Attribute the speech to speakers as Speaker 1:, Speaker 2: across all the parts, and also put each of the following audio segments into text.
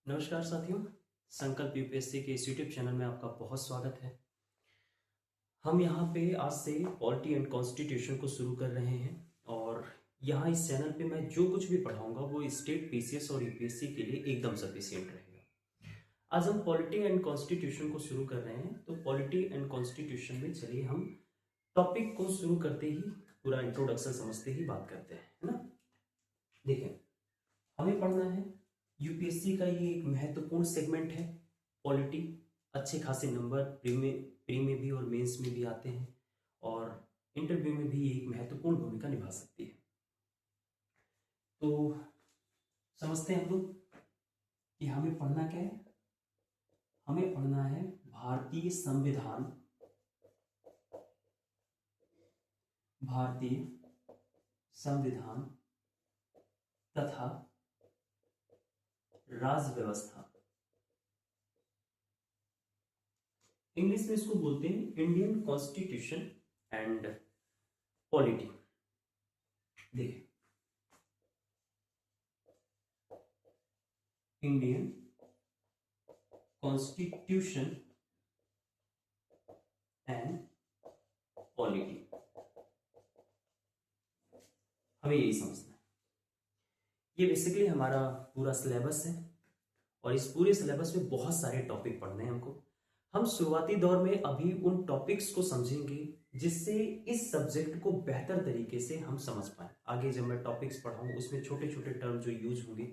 Speaker 1: नमस्कार साथियों। संकल्प यूपीएससी के इस यूट्यूब चैनल में आपका बहुत स्वागत है। हम यहाँ पे आज से पॉलिटी एंड कॉन्स्टिट्यूशन को शुरू कर रहे हैं और यहाँ इस चैनल पे मैं जो कुछ भी पढ़ाऊंगा वो स्टेट पीसीएस और यूपीएससी के लिए एकदम सफिशिएंट रहेगा। आज हम पॉलिटी एंड कॉन्स्टिट्यूशन को शुरू कर रहे हैं, तो पॉलिटी एंड कॉन्स्टिट्यूशन में चलिए हम टॉपिक को शुरू करते ही पूरा इंट्रोडक्शन समझते ही बात करते हैं, है ना। देखिए, हमें पढ़ना है यूपीएससी का ये एक महत्वपूर्ण सेगमेंट है पॉलिटी। अच्छे खासे नंबर प्री में भी और मेंस में भी आते हैं और इंटरव्यू में भी एक महत्वपूर्ण भूमिका निभा सकती है। तो समझते हैं हम लोग कि हमें पढ़ना क्या है। हमें पढ़ना है भारतीय संविधान, भारतीय संविधान तथा राज व्यवस्था। इंग्लिश में इसको बोलते हैं इंडियन कॉन्स्टिट्यूशन एंड पॉलिटी। देखिए, इंडियन कॉन्स्टिट्यूशन एंड पॉलिटी, हमें यही समझना है। ये बेसिकली हमारा पूरा सिलेबस है और इस पूरे सिलेबस में बहुत सारे टॉपिक पढ़ने हैं हमको। हम शुरुआती दौर में अभी उन टॉपिक्स को समझेंगे जिससे इस सब्जेक्ट को बेहतर तरीके से हम समझ पाए। आगे जब मैं टॉपिक्स पढ़ाऊँ उसमें छोटे छोटे टर्म जो यूज होंगे,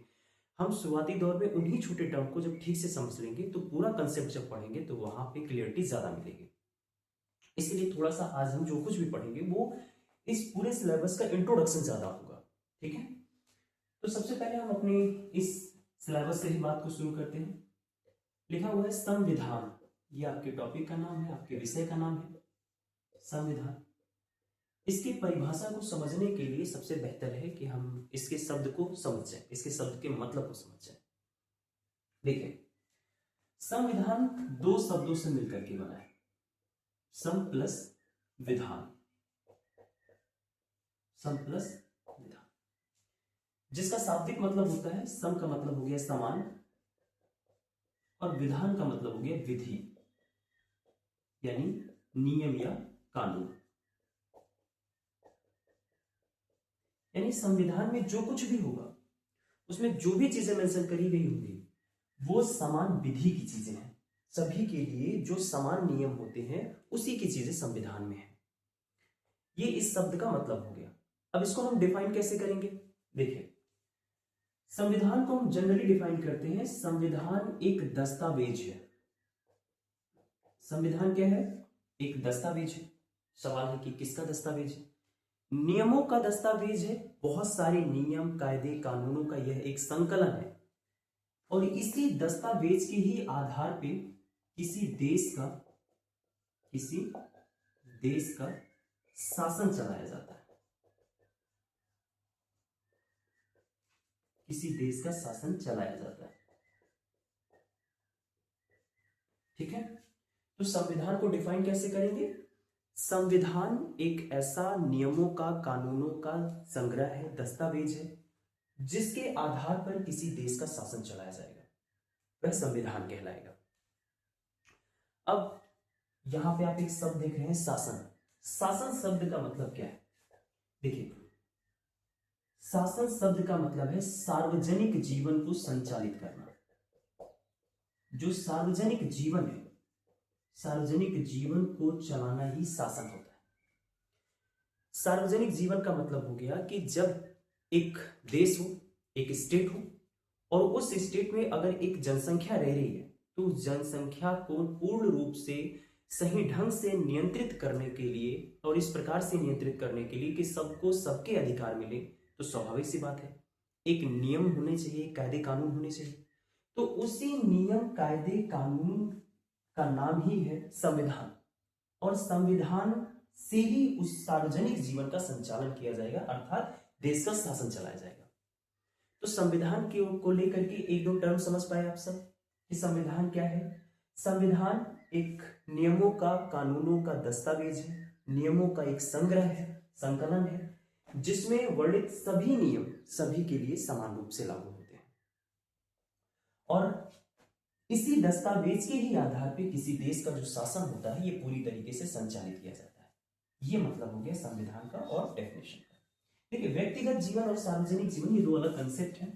Speaker 1: हम शुरुआती दौर में उन्हीं छोटे टर्म को जब ठीक से समझ लेंगे तो पूरा कंसेप्ट जब पढ़ेंगे तो वहां पे क्लियरिटी ज्यादा मिलेगी। इसीलिए थोड़ा सा आज हम जो कुछ भी पढ़ेंगे वो इस पूरे सिलेबस का इंट्रोडक्शन ज्यादा होगा, ठीक है। तो सबसे पहले हम अपनी इस सिलेबस से ही बात को शुरू करते हैं। लिखा हुआ है संविधान, ये आपके टॉपिक का नाम है, आपके विषय का नाम है संविधान। इसकी परिभाषा को समझने के लिए सबसे बेहतर है कि हम इसके शब्द को समझ जाए, इसके शब्द के मतलब को समझ जाए। देखिए, संविधान दो शब्दों से मिलकर के बना है, सम प्लस विधान, सम प्लस विधान, जिसका शाब्दिक मतलब होता है सम का मतलब हो गया समान और विधान का मतलब हो गया विधि यानी नियम या कानून। यानी संविधान में जो कुछ भी होगा उसमें जो भी चीजें मेंशन करी गई होंगी वो समान विधि की चीजें हैं। सभी के लिए जो समान नियम होते हैं उसी की चीजें संविधान में है। ये इस शब्द का मतलब हो गया। अब इसको हम डिफाइन कैसे करेंगे? देखिए, संविधान को हम जनरली डिफाइन करते हैं, संविधान एक दस्तावेज है। संविधान क्या है? एक दस्तावेज है। सवाल है कि किसका दस्तावेज है? नियमों का दस्तावेज है। बहुत सारे नियम, कायदे, कानूनों का यह एक संकलन है और इसी दस्तावेज के ही आधार पे किसी देश का शासन चलाया जाता है। किसी देश का शासन चलाया जाता है, ठीक है। तो संविधान को डिफाइन कैसे करेंगे? संविधान एक ऐसा नियमों का, कानूनों का संग्रह है, दस्तावेज है, जिसके आधार पर किसी देश का शासन चलाया जाएगा, वह संविधान कहलाएगा। अब यहां पे आप एक शब्द देख रहे हैं शासन। शासन शब्द का मतलब क्या है? देखिए, शासन शब्द का मतलब है सार्वजनिक जीवन को संचालित करना। जो सार्वजनिक जीवन है, सार्वजनिक जीवन को चलाना ही शासन होता है। सार्वजनिक जीवन का मतलब हो गया कि जब एक देश हो, एक स्टेट हो और उस स्टेट में अगर एक जनसंख्या रह रही है तो जनसंख्या को पूर्ण रूप से सही ढंग से नियंत्रित करने के लिए और इस प्रकार से नियंत्रित करने के लिए कि सबको सबके अधिकार मिले, तो स्वाभाविक सी बात है एक नियम होने चाहिए, कायदे कानून होने चाहिए। तो उसी नियम, कायदे, कानून का नाम ही है संविधान और संविधान से ही उस सार्वजनिक जीवन का संचालन किया जाएगा, अर्थात देश का शासन चलाया जाएगा। तो संविधान को लेकर के एक दो टर्म समझ पाए आप सब कि संविधान क्या है? संविधान एक नियमों का, कानूनों का दस्तावेज है, नियमों का एक संग्रह है, संकलन है, जिसमें वर्णित सभी नियम सभी के लिए समान रूप से लागू होते हैं और इसी दस्तावेज के ही आधार पे किसी देश का जो शासन होता है ये पूरी तरीके से संचालित किया जाता है। ये मतलब हो गया संविधान का और डेफिनेशन का। देखिए, व्यक्तिगत जीवन और सार्वजनिक जीवन ये दो अलग कंसेप्ट हैं।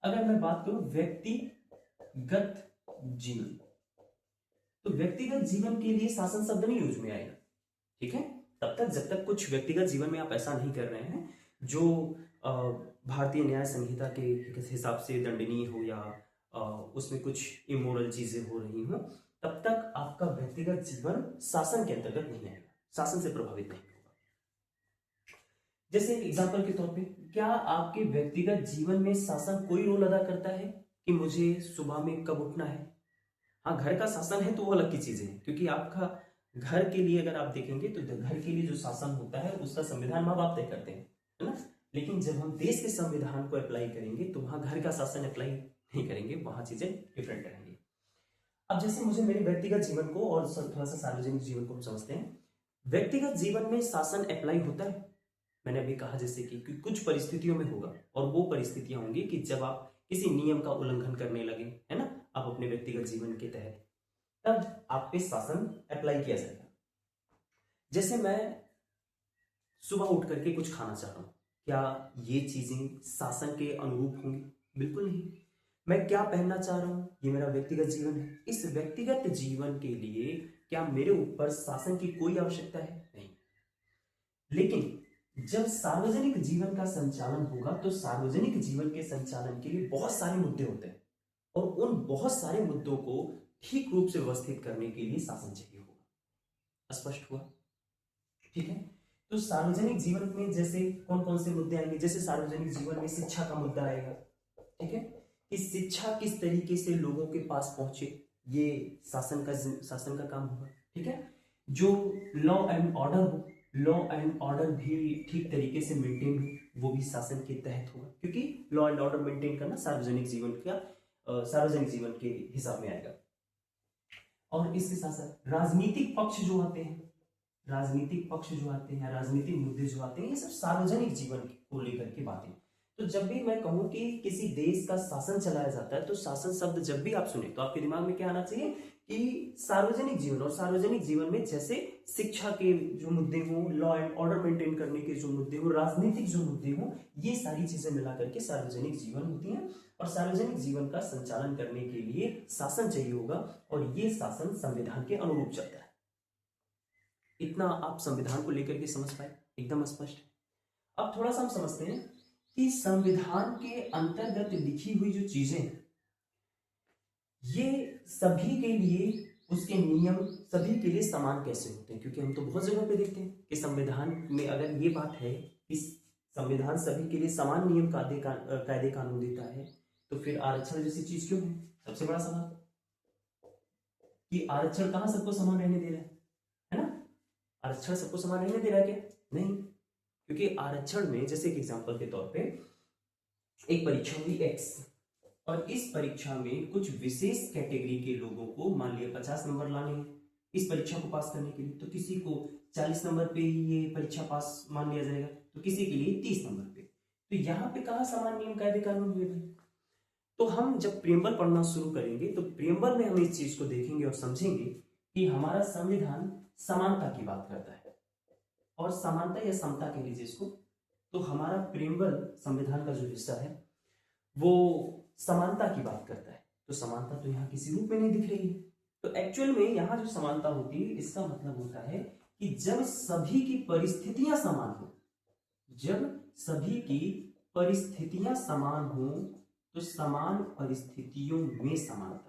Speaker 1: अगर मैं बात करूं व्यक्तिगत जीवन, तो व्यक्तिगत जीवन के लिए शासन शब्द नहीं यूज में आएगा, ठीक है, तब तक जब तक कुछ व्यक्तिगत जीवन में आप ऐसा नहीं कर रहे हैं जो भारतीय न्याय संहिता के हिसाब से दंडनीय हो या उसमें कुछ इमोरल चीजें हो रही हो, तब तक आपका व्यक्तिगत जीवन शासन के अंतर्गत नहीं आएगा, शासन से प्रभावित नहीं होगा। जैसे एग्जाम्पल के तौर पे, क्या आपके व्यक्तिगत जीवन में शासन कोई रोल अदा करता है कि मुझे सुबह में कब उठना है? हाँ, घर का शासन है तो वो अलग की चीजें है, क्योंकि आपका घर के लिए अगर आप देखेंगे तो घर के लिए जो शासन होता है उसका संविधान माँ बाप तय करते हैं, है ना। लेकिन जब हम देश के संविधान को अप्लाई करेंगे तो वहां घर का शासन अप्लाई नहीं करेंगे, वहां चीजें डिफरेंट रहेंगी। अब जैसे मुझे मेरे व्यक्तिगत जीवन को और थोड़ा सा सार्वजनिक जीवन को हम समझते हैं। व्यक्तिगत जीवन में शासन अप्लाई होता है, मैंने अभी कहा जैसे कि कुछ परिस्थितियों में होगा, और वो परिस्थितियां होंगी कि जब आप किसी नियम का उल्लंघन करने लगे, है ना, आप अपने व्यक्तिगत जीवन के तहत, तब आप पे शासन अप्लाई किया जाएगा। जैसे मैं सुबह उठ करके कुछ खाना चाह रहा हूं, क्या ये चीजें शासन के अनुरूप होंगी? बिल्कुल नहीं। मैं क्या पहनना चाह रहा हूं, ये मेरा व्यक्तिगत जीवन है। इस व्यक्तिगत जीवन के लिए क्या मेरे ऊपर शासन की कोई आवश्यकता है? नहीं। लेकिन जब सार्वजनिक जीवन का संचालन होगा तो सार्वजनिक जीवन के संचालन के लिए बहुत सारे मुद्दे होते हैं, और उन बहुत सारे मुद्दों को ठीक रूप से व्यवस्थित करने के लिए शासन चाहिए होगा। स्पष्ट हुआ? ठीक है। तो सार्वजनिक जीवन में जैसे कौन कौन से मुद्दे आएंगे? जैसे सार्वजनिक जीवन में शिक्षा का मुद्दा आएगा, ठीक है, कि शिक्षा किस तरीके से लोगों के पास पहुंचे, ये शासन का काम होगा, ठीक है। जो लॉ एंड ऑर्डर हो, लॉ एंड ऑर्डर भी ठीक तरीके से मेंटेन हो, वो भी शासन के तहत होगा, क्योंकि लॉ एंड ऑर्डर मेंटेन करना सार्वजनिक जीवन के हिसाब में आएगा। और इसके साथ साथ राजनीतिक पक्ष जो आते हैं, राजनीतिक मुद्दे जो आते हैं, ये सब सार्वजनिक जीवन को लेकर के बातें। तो जब भी मैं कहूं कि किसी देश का शासन चलाया जाता है, तो शासन शब्द जब भी आप सुने तो आपके दिमाग में क्या आना चाहिए कि सार्वजनिक जीवन, और सार्वजनिक जीवन में जैसे शिक्षा के जो मुद्दे हो, लॉ एंड ऑर्डर मेंटेन करने के जो मुद्दे हो, राजनीतिक जो मुद्दे हो, ये सारी चीजें मिला करके सार्वजनिक जीवन होती है। और सार्वजनिक जीवन का संचालन करने के लिए शासन चाहिए होगा, और ये शासन संविधान के अनुरूप चलता है। इतना आप संविधान को लेकर के समझ पाए? एकदम स्पष्ट है। अब थोड़ा सा हम समझते हैं कि संविधान के अंतर्गत लिखी हुई जो चीजें, ये सभी के लिए, उसके नियम सभी के लिए समान कैसे होते हैं? क्योंकि हम तो बहुत जगह पे देखते हैं कि संविधान में अगर ये बात है कि संविधान सभी के लिए समान नियम कायदे कानून देता है, तो फिर आरक्षण जैसी चीज क्यों है? सबसे बड़ा सवाल कि आरक्षण कहां सबको समान रहने दे रहा है ना? आरक्षण सबको समान रहने दे रहा है क्या? नहीं, क्योंकि आरक्षण में जैसे एक एग्जांपल के तौर पे एक परीक्षा हुई एक्स, और इस परीक्षा में कुछ विशेष कैटेगरी के लोगों को मान लिया 50 नंबर लाने हैं इस परीक्षा को पास करने के लिए, तो किसी को 40 नंबर पे ही ये परीक्षा पास मान लिया जाएगा, तो किसी के लिए 30 नंबर पे। तो यहाँ पे कहाँ समान नियम कायदे कानून हुए भाई? तो हम जब प्रियम्बल पढ़ना शुरू करेंगे तो प्रियम्बल में हम इस चीज को देखेंगे और समझेंगे कि हमारा संविधान समानता की बात करता है, और समानता या समता कह लीजिए इसको। तो हमारा प्रियम्बल संविधान का जो हिस्सा है वो समानता की बात करता है, तो समानता तो यहाँ किसी रूप में नहीं दिख रही है। तो एक्चुअल में यहाँ जो समानता होती है, इसका मतलब होता है कि जब सभी की परिस्थितियां समान हो, तो समान परिस्थितियों में समानता,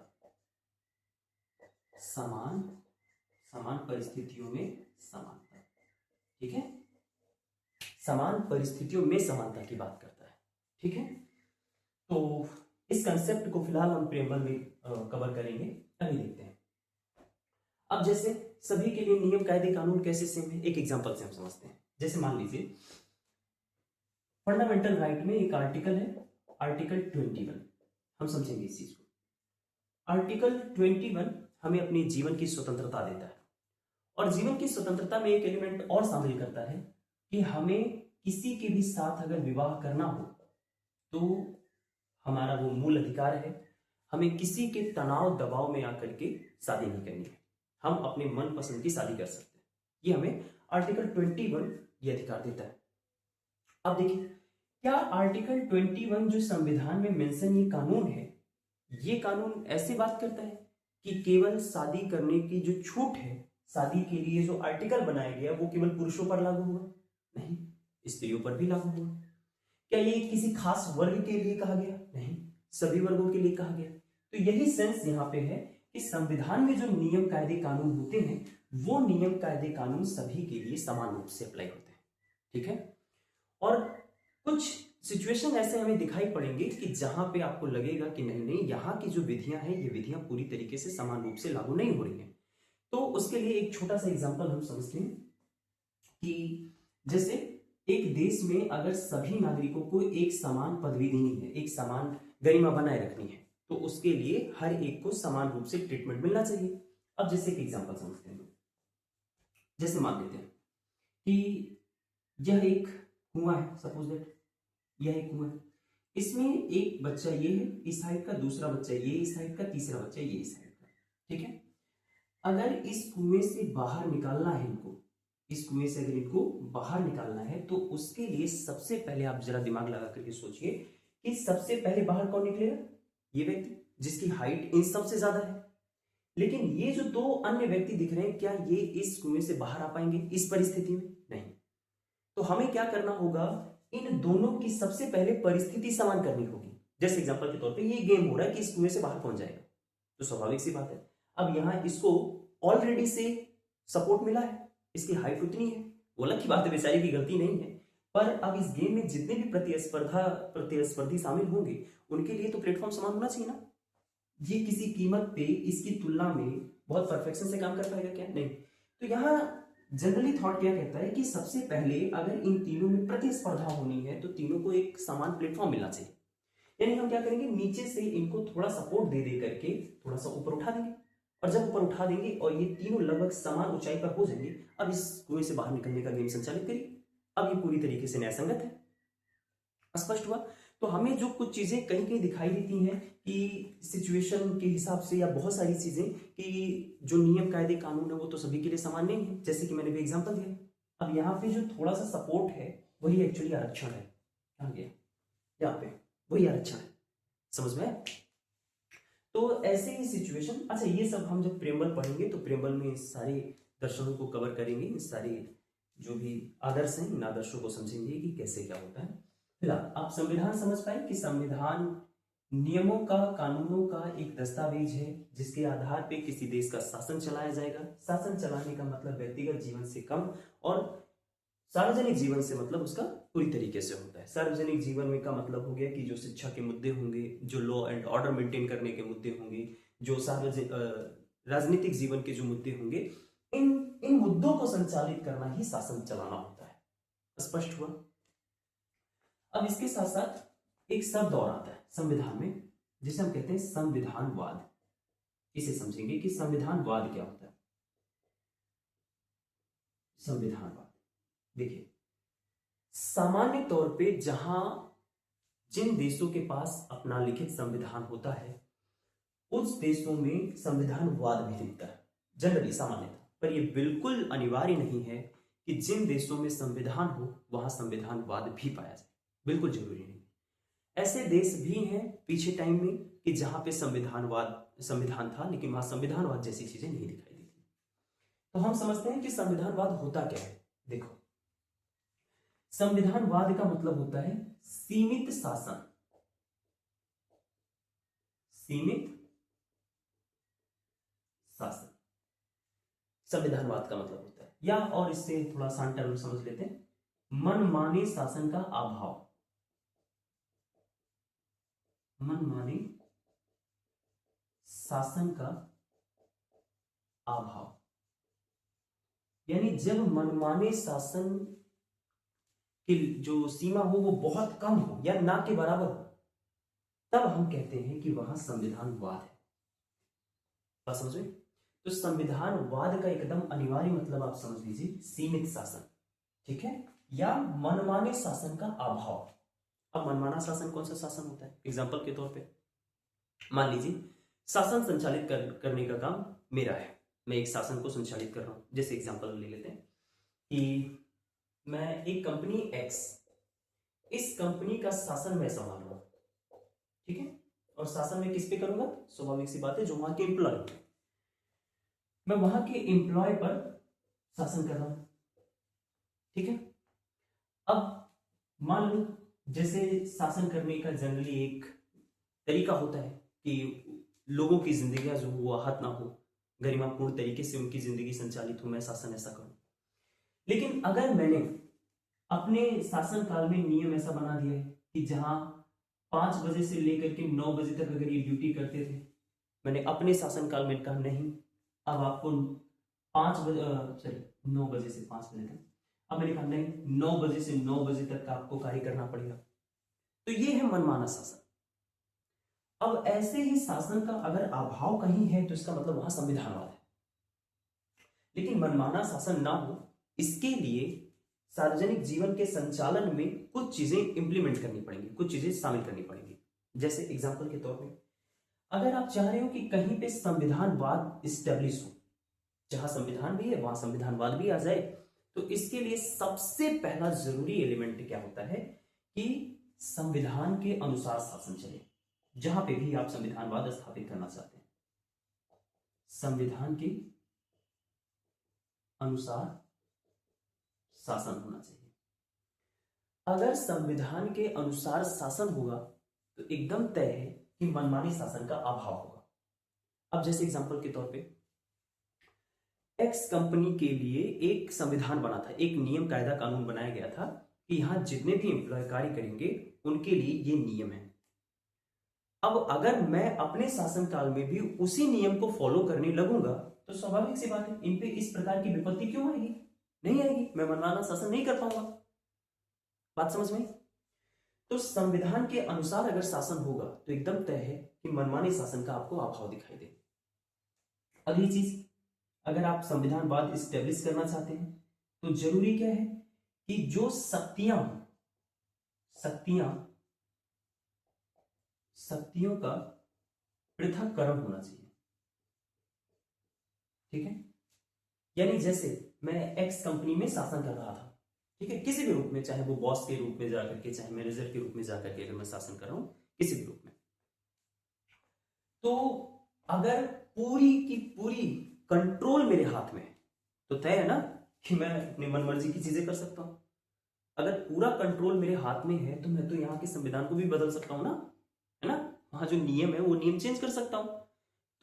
Speaker 1: समान परिस्थितियों में समानता, ठीक है, समान परिस्थितियों में समानता की बात करता है, ठीक है। तो इस कंसेप्ट को फिलहाल हम प्रियम्बल में कवर करेंगे, अभी देखते हैं। अब जैसे सभी के लिए नियम कायदे कानून कैसे सेम है, एक एग्जांपल से हम समझते हैं। जैसे मान लीजिए फंडामेंटल राइट में एक आर्टिकल है, आर्टिकल 21, हम समझेंगे इस चीज को। आर्टिकल 21 हमें अपने जीवन की स्वतंत्रता देता है, और जीवन की स्वतंत्रता में एक एलिमेंट और शामिल करता है कि हमें किसी के भी साथ अगर विवाह करना हो तो हमारा वो मूल अधिकार है, हमें किसी के तनाव दबाव में आकर के शादी नहीं करनी है, हम अपने मन पसंद की शादी कर सकते हैं। ये हमें आर्टिकल 21 ये अधिकार देता है। अब देखिए, क्या आर्टिकल 21 जो संविधान में मेंशन ये कानून है, ये कानून ऐसे बात करता है कि केवल शादी करने की जो छूट है, शादी के लिए जो आर्टिकल बनाया गया वो केवल पुरुषों पर लागू हुआ? नहीं, स्त्रियों पर भी लागू हुआ। क्या ये किसी खास वर्ग के लिए कहा गया? नहीं, सभी वर्गों के लिए कहा गया। तो यही सेंस यहाँ पे है कि संविधान में जो नियम कायदे कानून होते हैं वो नियम कायदे कानून सभी के लिए समान रूप से अप्लाई होते हैं। ठीक है, और कुछ सिचुएशन ऐसे हमें दिखाई पड़ेंगे कि जहां पे आपको लगेगा कि नहीं नहीं, यहाँ की जो विधियां हैं ये विधियां पूरी तरीके से समान रूप से लागू नहीं हो रही हैं। तो उसके लिए एक छोटा सा एग्जांपल हम समझते हैं कि जैसे एक देश में अगर सभी नागरिकों को एक समान पदवी देनी है, एक समान गरिमा बनाए रखनी है, तो उसके लिए हर एक को समान रूप से ट्रीटमेंट मिलना चाहिए। अब जैसे एक एग्जांपल समझते हैं, जैसे मान लेते हैं कि यह एक कुआं है, सपोज दैट यह एक कुआं है, इसमें एक बच्चा ये है इस साइड का, दूसरा बच्चा ये इस साइड का, तीसरा बच्चा ये इस साइड का। ठीक है, अगर इस कुएं से बाहर निकालना है इनको, इस कुएं से अगर इनको बाहर निकालना है तो उसके लिए सबसे पहले आप जरा दिमाग लगा करके सोचिए कि सबसे पहले बाहर कौन निकलेगा? ये व्यक्ति जिसकी हाइट इन सबसे ज्यादा है। लेकिन ये जो दो अन्य व्यक्ति दिख रहे हैं, क्या ये इस कुएं से बाहर आ पाएंगे इस परिस्थिति में? नहीं। तो हमें क्या करना होगा, इन दोनों की सबसे पहले परिस्थिति समान करनी होगी। जैसे एग्जांपल के तौर पे ये गेम हो रहा है कि इस कुएं से बाहर कौन जाएगा, तो स्वाभाविक सी बात है अब यहां इसको ऑलरेडी से सपोर्ट मिला है, इसकी हाइट उतनी है, वो अलग की बात है, बेचारे की गलती नहीं है, पर अब इस गेम में जितने भी प्रतिस्पर्धी शामिल होंगे उनके लिए तो प्लेटफॉर्म समान होना चाहिए ना। ये किसी कीमत पे इसकी तुलना में बहुत परफेक्शन से काम कर पाएगा क्या? नहीं। तो यहाँ जनरली थॉट क्या कहता है कि सबसे पहले अगर इन तीनों में प्रतिस्पर्धा होनी है तो तीनों को एक समान प्लेटफॉर्म मिलना चाहिए। यानी हम क्या करेंगे, नीचे से इनको थोड़ा सपोर्ट दे दे करके थोड़ा सा ऊपर उठा देंगे, और जब ऊपर उठा देंगे और ये तीनों लगभग समान ऊंचाई पर हो जाएंगे, अब इस कुएं से बाहर निकलने का गेम संचालित करिए। अब ये पूरी तरीके से न्यायसंगत है। स्पष्ट हुआ? तो हमें जो कुछ चीजें कहीं कहीं दिखाई देती हैं कि सिचुएशन के हिसाब से या बहुत सारी चीजें कि जो नियम कायदे कानून है वो तो सभी के लिए समान नहीं है, जैसे कि मैंने भी एग्जांपल दिया। अब यहाँ पे जो थोड़ा सा सपोर्ट है वही एक्चुअली आरक्षण है। कहाँ गया? यहाँ पे वही आरक्षण है। समझ में आया? तो ऐसे ही सिचुएशन, अच्छा ये सब हम जब प्रेमबल पढ़ेंगे तो प्रेमबल में सारे दर्शनों को कवर करेंगे, इन सारे जो भी आदर्श हैं इन आदर्शों को समझेंगे कि कैसे क्या होता है। फिलहाल आप संविधान समझ पाए कि संविधान नियमों का, कानूनों का एक दस्तावेज है जिसके आधार पे किसी देश का शासन चलाया जाएगा। शासन चलाने का मतलब व्यक्तिगत जीवन से कम और सार्वजनिक जीवन से मतलब उसका पूरी तरीके से होता है। सार्वजनिक जीवन में का मतलब हो गया कि जो शिक्षा के मुद्दे होंगे, जो लॉ एंड ऑर्डर मेंटेन करने के मुद्दे होंगे, जो सार्वजनिक राजनीतिक जीवन के जो मुद्दे होंगे, इन इन मुद्दों को संचालित करना ही शासन चलाना होता है। स्पष्ट हुआ? अब इसके साथ साथ एक शब्द और आता है संविधान में जिसे हम कहते हैं संविधानवाद। इसे समझेंगे कि संविधानवाद क्या होता है। संविधानवाद देखिए, सामान्य तौर पे जहां जिन देशों के पास अपना लिखित संविधान होता है उस देशों में संविधानवाद भी दिखता है जनरली, सामान्यतः। पर यह बिल्कुल अनिवार्य नहीं है कि जिन देशों में संविधान हो वहां संविधानवाद भी पाया जाए, बिल्कुल जरूरी नहीं। ऐसे देश भी हैं पीछे टाइम में कि जहां पे संविधान था लेकिन वहां संविधानवाद जैसी चीजें नहीं दिखाई देती। तो हम समझते हैं कि संविधानवाद होता क्या है। देखो, संविधानवाद का मतलब होता है सीमित शासन। सीमित शासन संविधानवाद का मतलब होता है, या और इससे थोड़ा आसान टर्म समझ लेते हैं, मनमाने शासन का अभाव। मनमाने शासन का अभाव यानी जब मनमाने शासन की जो सीमा हो वो बहुत कम हो या ना के बराबर हो, तब हम कहते हैं कि वहां संविधानवाद है। बात समझ में? तो संविधानवाद का एकदम अनिवार्य मतलब आप समझ लीजिए सीमित शासन, ठीक है, या मनमाने शासन का अभाव। अब मनमाना शासन कौन सा शासन होता है? एग्जाम्पल के तौर पे मान लीजिए शासन संचालित करने का काम मेरा है, मैं एक शासन को संचालित कर रहा हूं। जैसे एग्जांपल ले लेते हैं कि मैं एक कंपनी एक्स, इस कंपनी का शासन मैं संभाल रहा हूं, ठीक है। और शासन में किस पे करूंगा? स्वाभाविक सी बात है, जो वहां के एम्प्लॉय, मैं वहां के एम्प्लॉय पर शासन कर रहा हूं, ठीक है। अब मान लो जैसे शासन करने का जनरली एक तरीका होता है कि लोगों की जिंदगी जो वो आहत ना हो, गरिमापूर्ण तरीके से उनकी जिंदगी संचालित हो, मैं शासन ऐसा करूं। लेकिन अगर मैंने अपने शासन काल में नियम ऐसा बना दिया है कि जहां 5 बजे से लेकर के 9 बजे तक अगर ये ड्यूटी करते थे, मैंने अपने शासन काल में कहा नहीं, अब आपको 5 बजे सॉरी 9 बजे से 5 बजे तक, अब मैंने कहा नहीं 9 बजे से 9 बजे तक का आपको कार्य करना पड़ेगा। तो ये है मनमाना शासन। अब ऐसे ही शासन का अगर अभाव कहीं है तो इसका मतलब वहां संविधानवाद है। लेकिन मनमाना शासन ना हो, इसके लिए सार्वजनिक जीवन के संचालन में कुछ चीजें इंप्लीमेंट करनी पड़ेंगी, कुछ चीजें शामिल करनी पड़ेंगी। जैसे एग्जांपल के तौर पे, अगर आप चाह रहे हो कि कहीं पे संविधानवाद इस्टेब्लिश हो, जहां संविधान भी है वहां संविधानवाद भी आ जाए, तो इसके लिए सबसे पहला जरूरी एलिमेंट क्या होता है कि संविधान के अनुसार शासन चले। जहां पे भी आप संविधानवाद स्थापित करना चाहते हैं, संविधान के अनुसार शासन होना चाहिए। अगर संविधान के अनुसार शासन होगा तो एकदम तय है कि मनमानी शासन का अभाव होगा। अब जैसे एग्जांपल के तौर पे, एक्स कंपनी के लिए एक संविधान बना था, एक नियम कायदा कानून बनाया गया था कि यहां जितने भी एम्प्लॉय कार्य करेंगे उनके लिए ये नियम है। अब अगर मैं अपने शासन काल में भी उसी नियम को फॉलो करने लगूंगा तो स्वाभाविक सी बात है इन पे इस प्रकार की विपत्ति क्यों आएगी? नहीं आएगी, मैं मनमाना शासन नहीं कर पाऊंगा। बात समझ में? तो संविधान के अनुसार अगर शासन होगा तो एकदम तय है कि मनमाने शासन का आपको अभाव दिखाई दे। अगली चीज, अगर आप संविधानवाद स्टेब्लिश करना चाहते हैं तो जरूरी क्या है कि जो शक्तियों का पृथक्करण होना चाहिए, ठीक है। यानी जैसे मैं एक्स कंपनी में शासन कर रहा था, ठीक है, किसी भी रूप में, चाहे वो बॉस के रूप में जाकर के, चाहे मैनेजर के रूप में जाकर के, अगर मैं शासन कर रहा हूं किसी भी रूप में, तो अगर पूरी की पूरी कंट्रोल मेरे हाथ में है तो तय है ना कि मैं अपनी मनमर्जी की चीजें कर सकता हूं। अगर पूरा कंट्रोल मेरे हाथ में है तो मैं तो यहाँ के संविधान को भी बदल सकता हूं ना, है ना। वहां जो नियम है वो नियम चेंज कर सकता हूं।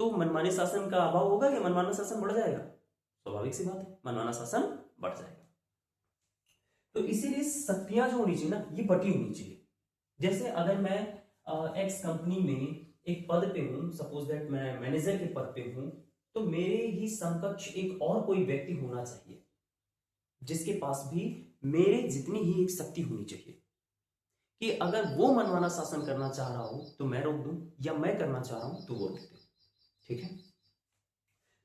Speaker 1: तो मनमाने शासन का अभाव होगा या मनमाना शासन बढ़ जाएगा? स्वाभाविक सी बात है, मनमाना शासन बढ़ जाएगा। तो इसीलिए शक्तियां जो होनी चाहिए ना, ये बटी होनी चाहिए। जैसे अगर मैं एक्स कंपनी में एक पद पे हूं, सपोज दैट मैं मैनेजर के पद पे हूं, तो मेरे ही समकक्ष एक और कोई व्यक्ति होना चाहिए जिसके पास भी मेरे जितनी ही एक शक्ति होनी चाहिए कि अगर वो मनमाना शासन करना चाह रहा हो तो मैं रोक दूं, या मैं करना चाह रहा हूं तो वो रोक दे, ठीक है।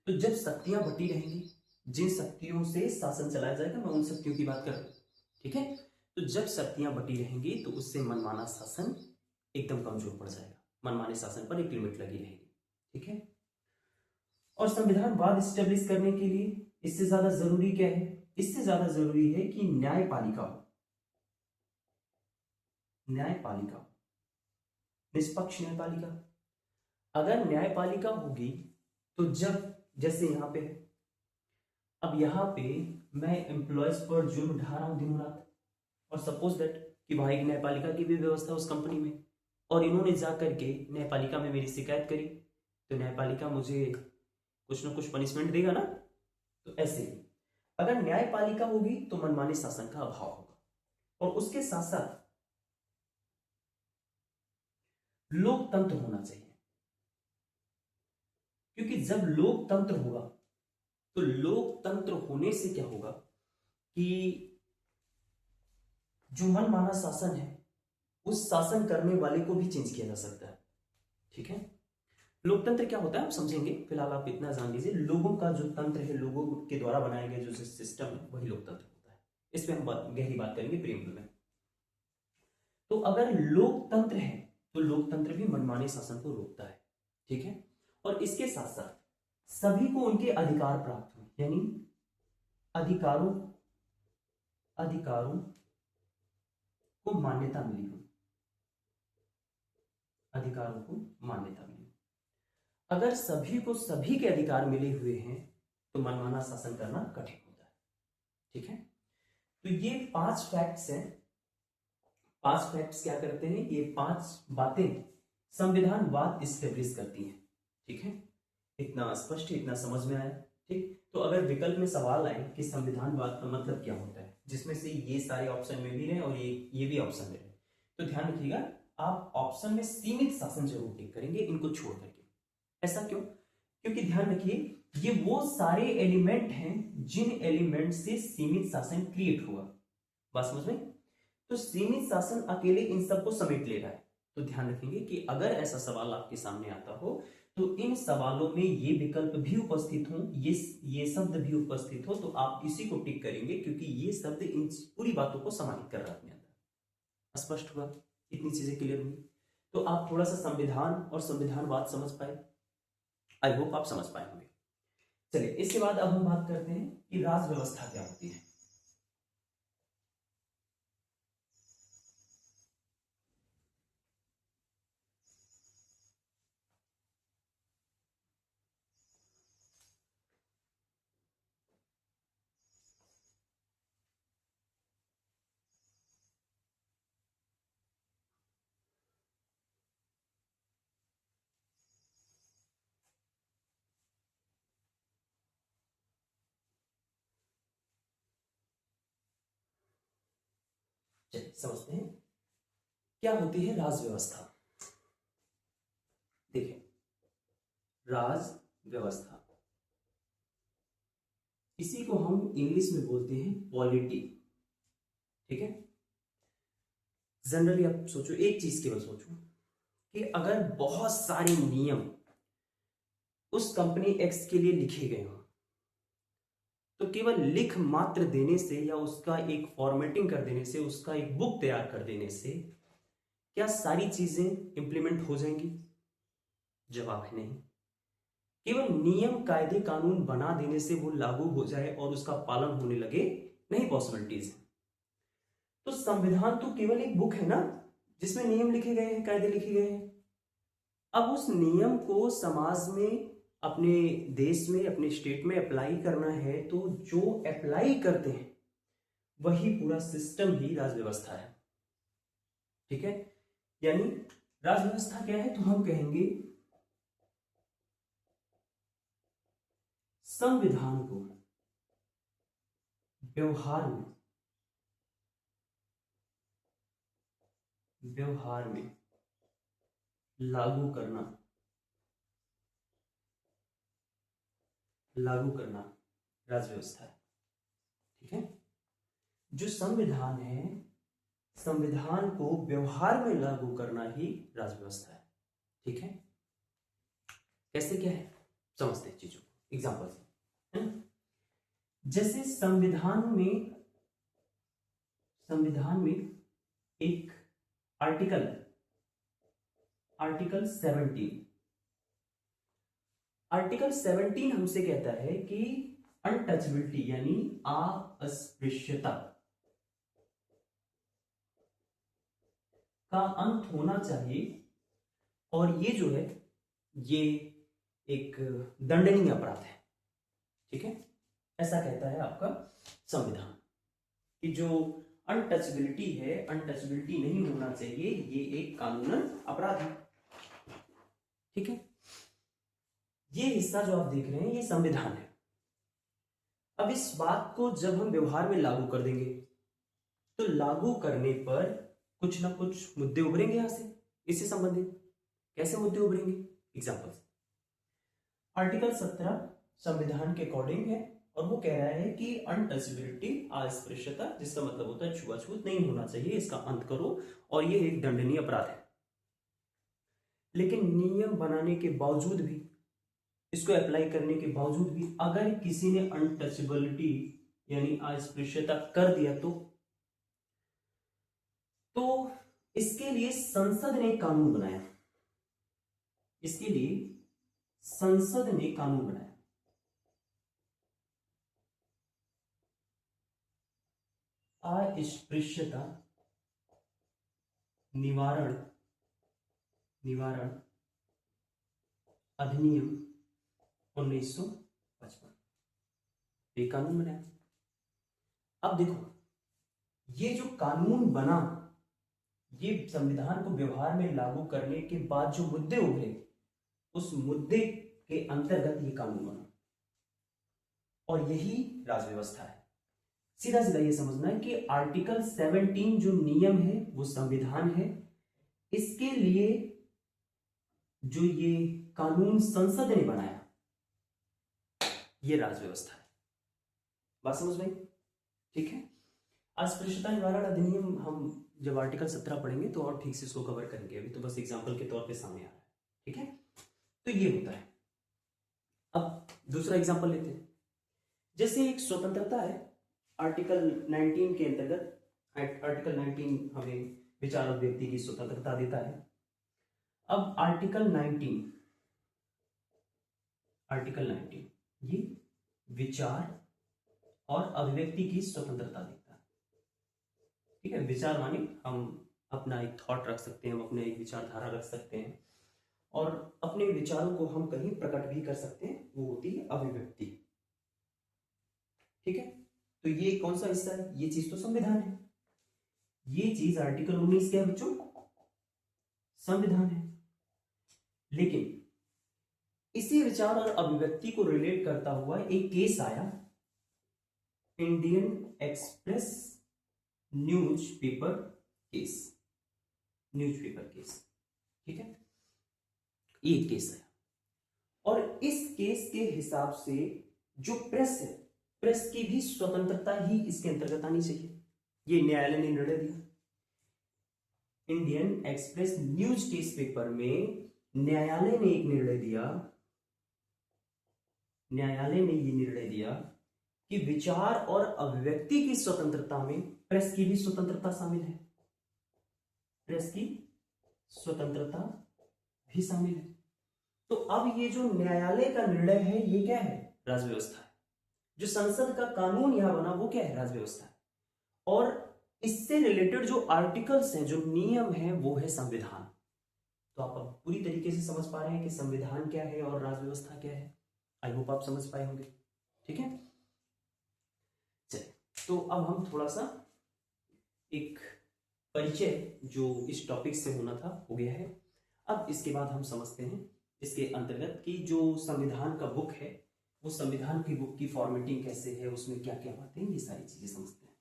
Speaker 1: तो जब शक्तियां बटी रहेंगी, जिन शक्तियों से शासन चलाया जाएगा, मैं उन शक्तियों की बात कर रहा हूं, ठीक है। तो जब शक्तियां बटी रहेंगी तो उससे मनमाना शासन एकदम कमजोर पड़ जाएगा, मनमाने शासन पर एक लिमिट लगी रहेगी, ठीक है। और संविधानवाद स्टेब्लिश करने के लिए इससे ज्यादा जरूरी क्या है? इससे ज्यादा जरूरी है कि न्यायपालिका हो, निष्पक्ष न्यायपालिका। अगर न्यायपालिका होगी तो जब, जैसे यहां पे, अब यहां पे मैं एम्प्लॉयज पर जुल्म ढा रहा हूं दिनों रात, और सपोज दैट कि भाई न्यायपालिका की भी व्यवस्था उस कंपनी में, और इन्होंने जाकर के न्यायपालिका में मेरी शिकायत करी, तो न्यायपालिका मुझे कुछ ना कुछ पनिशमेंट देगा ना। तो ऐसे ही अगर न्यायपालिका होगी तो मनमाने शासन का अभाव होगा। और उसके साथ साथ लोकतंत्र होना चाहिए, क्योंकि जब लोकतंत्र होगा तो लोकतंत्र होने से क्या होगा कि जो मनमाना शासन है उस शासन करने वाले को भी चेंज किया जा सकता है, ठीक है। लोकतंत्र क्या होता है आप समझेंगे, फिलहाल आप इतना जान लीजिए, लोगों का जो तंत्र है, लोगों के द्वारा बनाया गया जो सिस्टम है, वही लोकतंत्र होता है। इस पे हम गहरी बात करेंगे प्रीएम्बल में। तो अगर लोकतंत्र है तो लोकतंत्र भी मनमाने शासन को रोकता है, ठीक है। और इसके साथ साथ सभी को उनके अधिकार प्राप्त हो, यानी अधिकारों अधिकारों को मान्यता मिली हो, अधिकारों को मान्यता मिली। अगर सभी को सभी के अधिकार मिले हुए हैं तो मनमाना शासन करना कठिन होता है, ठीक है। तो ये 5 फैक्ट्स हैं। 5 फैक्ट्स क्या करते हैं, ये 5 बातें संविधानवाद स्टेब्लिश करती हैं, ठीक है। इतना स्पष्ट, इतना समझ में आया, ठीक। तो अगर विकल्प में सवाल आए कि संविधानवाद का मतलब क्या होता है, जिसमें से ये सारे ऑप्शन में भी रहे और ये भी ऑप्शन में रहे, तो ध्यान रखिएगा आप ऑप्शन में सीमित शासन जरूर टिक करेंगे, इनको छोड़ करके। ऐसा क्यों? क्योंकि ध्यान रखिए ये वो सारे एलिमेंट हैं जिन एलिमेंट से सीमित शासन क्रिएट हुआ। बात समझ में? तो सीमित शासन अकेले इन सबको समेट ले रहा है। तो ध्यान रखेंगे कि अगर ऐसा सवाल आपके सामने आता हो तो इन सवालों में ये विकल्प भी उपस्थित हो, ये शब्द भी उपस्थित हो, तो आप इसी को टिक करेंगे, क्योंकि ये शब्द इन पूरी बातों को समाहित कर रहा है अपने अंदर। स्पष्ट हुआ? इतनी चीजें क्लियर हुई तो आप थोड़ा सा संविधान और संविधानवाद समझ पाए। आई होप आप समझ पाए होंगे। चलिए इसके बाद अब हम बात करते हैं कि राज व्यवस्था क्या होती है। चलिए समझते हैं क्या होती है राज व्यवस्था। देखिए राज व्यवस्था, इसी को हम इंग्लिश में बोलते हैं पॉलिटी, ठीक है। जनरली आप सोचो, एक चीज केवल सोचो कि अगर बहुत सारे नियम उस कंपनी एक्स के लिए लिखे गए हो, तो केवल लिख मात्र देने से या उसका एक फॉर्मेटिंग कर देने से, उसका एक बुक तैयार कर देने से क्या सारी चीजें इंप्लीमेंट हो जाएंगी? जवाब है नहीं। केवल नियम कायदे कानून बना देने से वो लागू हो जाए और उसका पालन होने लगे, नहीं पॉसिबिलिटीज है। तो संविधान तो केवल एक बुक है ना, जिसमें नियम लिखे गए हैं, कायदे लिखे गए हैं। अब उस नियम को समाज में, अपने देश में, अपने स्टेट में अप्लाई करना है, तो जो अप्लाई करते हैं वही पूरा सिस्टम ही राज व्यवस्था है, ठीक है। यानी राज व्यवस्था क्या है, तो हम कहेंगे संविधान को व्यवहार में लागू करना राज व्यवस्था है, ठीक है। जो संविधान है, संविधान को व्यवहार में लागू करना ही राज व्यवस्था है, ठीक है। कैसे क्या है समझते हैं चीजों को एग्जांपल से, है ना। जैसे संविधान में एक आर्टिकल 17, आर्टिकल 17 हमसे कहता है कि अनटचेबिलिटी यानी अस्पृश्यता का अंत होना चाहिए, और ये जो है ये एक दंडनीय अपराध है, ठीक है। ऐसा कहता है आपका संविधान कि जो अनटचेबिलिटी है, अनटचेबिलिटी नहीं होना चाहिए, ये एक कानूनन अपराध है, ठीक है। ये हिस्सा जो आप देख रहे हैं ये संविधान है। अब इस बात को जब हम व्यवहार में लागू कर देंगे तो लागू करने पर कुछ ना कुछ मुद्दे उभरेंगे यहां से, इससे संबंधित। कैसे मुद्दे उभरेंगे? एग्जांपल्स। आर्टिकल 17 संविधान के अकॉर्डिंग है और वो कह रहा है कि अनटचेबिलिटी, अस्पृश्यता, जिसका मतलब होता है छुआछूत नहीं होना चाहिए, इसका अंत करो, और ये एक दंडनीय अपराध है। लेकिन नियम बनाने के बावजूद भी, इसको अप्लाई करने के बावजूद भी अगर किसी ने अनटचेबिलिटी यानी अस्पृश्यता कर दिया तो इसके लिए संसद ने कानून बनाया। इसके लिए संसद ने कानून बनाया। अस्पृश्यता निवारण अधिनियम 1955, ये कानून बनाया। अब देखो, ये जो कानून बना, ये संविधान को व्यवहार में लागू करने के बाद जो मुद्दे उभरे, उस मुद्दे के अंतर्गत ये कानून बना, और यही राजव्यवस्था है। सीधा सीधा ये समझना है कि आर्टिकल 17 जो नियम है वो संविधान है, इसके लिए जो ये कानून संसद ने बनाया, ये राजव्यवस्था है। बात समझ में? ठीक है। अस्पृश्यता निवारण अधिनियम हम जब आर्टिकल 17 पढ़ेंगे तो और ठीक से इसको कवर करेंगे, अभी तो बस एग्जांपल के तौर पे सामने आ रहा है। ठीक है, तो ये होता है। अब दूसरा एग्जांपल लेते हैं। जैसे एक स्वतंत्रता है आर्टिकल 19 के अंतर्गत, आर्टिकल 19 हमें विचार अभिव्यक्ति की स्वतंत्रता देता है। अब आर्टिकल 19 ये विचार और अभिव्यक्ति की स्वतंत्रता देता है। ठीक है, विचार माने हम अपना एक थॉट रख सकते हैं, हम अपने एक विचारधारा रख सकते हैं, और अपने विचारों को हम कहीं प्रकट भी कर सकते हैं, वो होती है अभिव्यक्ति। ठीक है, तो ये कौन सा हिस्सा है? ये चीज तो संविधान है। ये चीज आर्टिकल 19 क्या है बच्चों? संविधान है। लेकिन इसी विचार और अभिव्यक्ति को रिलेट करता हुआ एक केस आया, इंडियन एक्सप्रेस न्यूज़पेपर केस। ठीक है, ये केस है, और इस केस के हिसाब से जो प्रेस है, प्रेस की भी स्वतंत्रता ही इसके अंतर्गत आनी चाहिए। ये न्यायालय ने निर्णय दिया। Indian express news case paper में न्यायालय ने ये निर्णय दिया कि विचार और अभिव्यक्ति की स्वतंत्रता में प्रेस की भी स्वतंत्रता शामिल है। प्रेस की स्वतंत्रता भी शामिल है। तो अब ये जो न्यायालय का निर्णय है, ये क्या है? राजव्यवस्था है। जो संसद का कानून यहां बना, वो क्या है? राजव्यवस्था है। और इससे रिलेटेड जो आर्टिकल्स हैं, जो नियम हैं, वो है संविधान। तो आप अब पूरी तरीके से समझ पा रहे हैं कि संविधान क्या है और राजव्यवस्था क्या है। आई होप आप समझ पाए होंगे। ठीक है, चलिए, तो अब हम थोड़ा सा एक परिचय जो इस टॉपिक से होना था हो गया है। अब इसके बाद हम समझते हैं इसके अंतर्गत कि जो संविधान का बुक है, वो संविधान की बुक की फॉर्मेटिंग कैसे है, उसमें क्या क्या बातें हैं, ये सारी चीजें समझते हैं।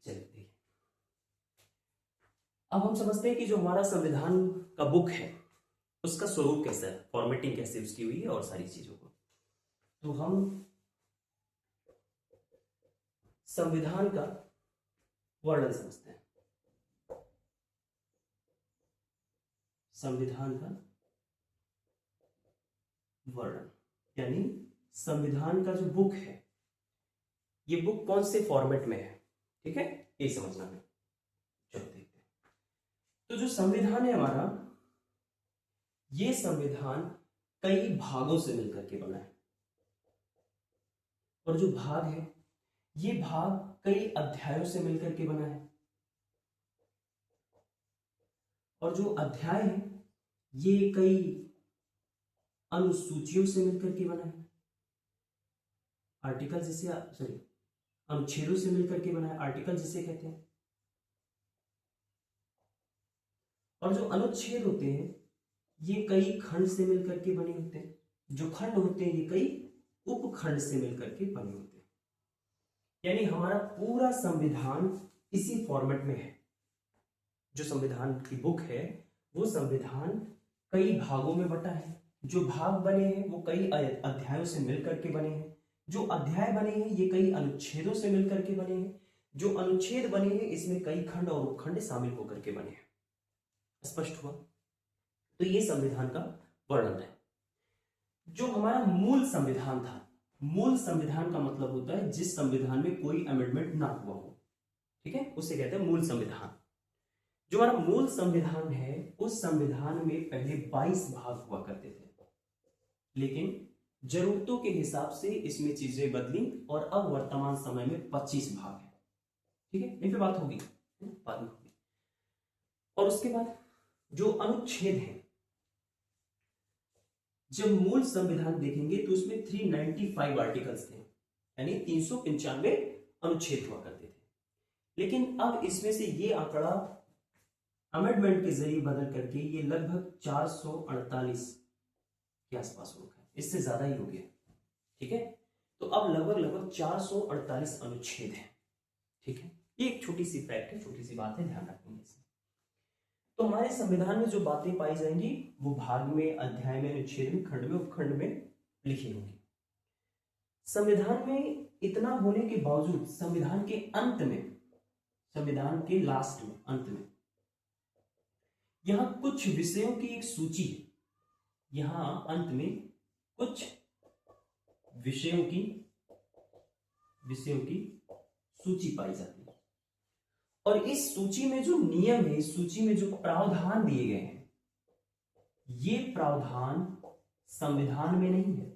Speaker 1: चलिए, अब हम समझते हैं कि जो हमारा संविधान का बुक है, उसका स्वरूप कैसा है, फॉर्मेटिंग कैसे उसकी हुई है, और सारी चीजों को। तो हम संविधान का वर्णन समझते हैं। संविधान का वर्णन यानी संविधान का जो बुक है, ये बुक कौन से फॉर्मेट में है। ठीक है, ये समझना है। चलो देखते हैं। तो जो संविधान है हमारा, ये संविधान कई भागों से मिलकर के बना है, और जो भाग है, ये भाग कई अध्यायों से मिलकर के बना है, और जो अध्याय है, ये कई अनुसूचियों से मिलकर के बना है। आर्टिकल जिसे अनुच्छेदों से मिलकर के बना है, आर्टिकल जिसे कहते हैं। और जो अनुच्छेद होते हैं, ये कई खंड से मिलकर के बने होते हैं। जो खंड होते हैं, ये कई उपखंड से मिलकर के बने होते हैं। यानी हमारा पूरा संविधान इसी फॉर्मेट में है। जो संविधान की बुक है वो संविधान कई भागों में बटा है। जो भाग बने हैं वो कई अध्यायों से मिलकर के बने हैं। जो अध्याय बने हैं ये कई अनुच्छेदों से मिलकर के बने हैं। जो अनुच्छेद बने हैं इसमें कई खंड और उपखंड शामिल होकर के बने हैं। स्पष्ट हुआ? तो ये संविधान का वर्णन है। जो हमारा मूल संविधान था, मूल संविधान का मतलब होता है जिस संविधान में कोई अमेंडमेंट ना हुआ हो, ठीक है, उसे कहते हैं मूल संविधान। जो हमारा मूल संविधान है उस संविधान में पहले 22 भाग हुआ करते थे, लेकिन जरूरतों के हिसाब से इसमें चीजें बदली और अब वर्तमान समय में 25 भाग है। ठीक है, इन पे बात होगी, बाद में होगी। और उसके बाद जो अनुच्छेद है, जब मूल संविधान देखेंगे तो उसमें 395 आर्टिकल्स थे, यानी 395 अनुच्छेद हुआ करते थे। लेकिन अब इसमें से ये आंकड़ा अमेंडमेंट के जरिए बदल करके ये लगभग 448 के आसपास हो गया, इससे ज्यादा ही हो गया। ठीक है, तो अब लगभग 448 अनुच्छेद हैं। ठीक है, ये एक छोटी सी फैक्ट है, छोटी सी बात है, ध्यान रखेंगे इसे। तो हमारे संविधान में जो बातें पाई जाएंगी वो भाग में, अध्याय में, अनुच्छेद में, खंड में, उपखंड में लिखी होंगी। संविधान में इतना होने के बावजूद संविधान के अंत में, संविधान के लास्ट में, अंत में, यहां कुछ विषयों की एक सूची है। यहां अंत में कुछ विषयों की सूची पाई जाती है। और इस सूची में जो नियम है, इस सूची में जो प्रावधान दिए गए हैं, ये प्रावधान संविधान में नहीं है,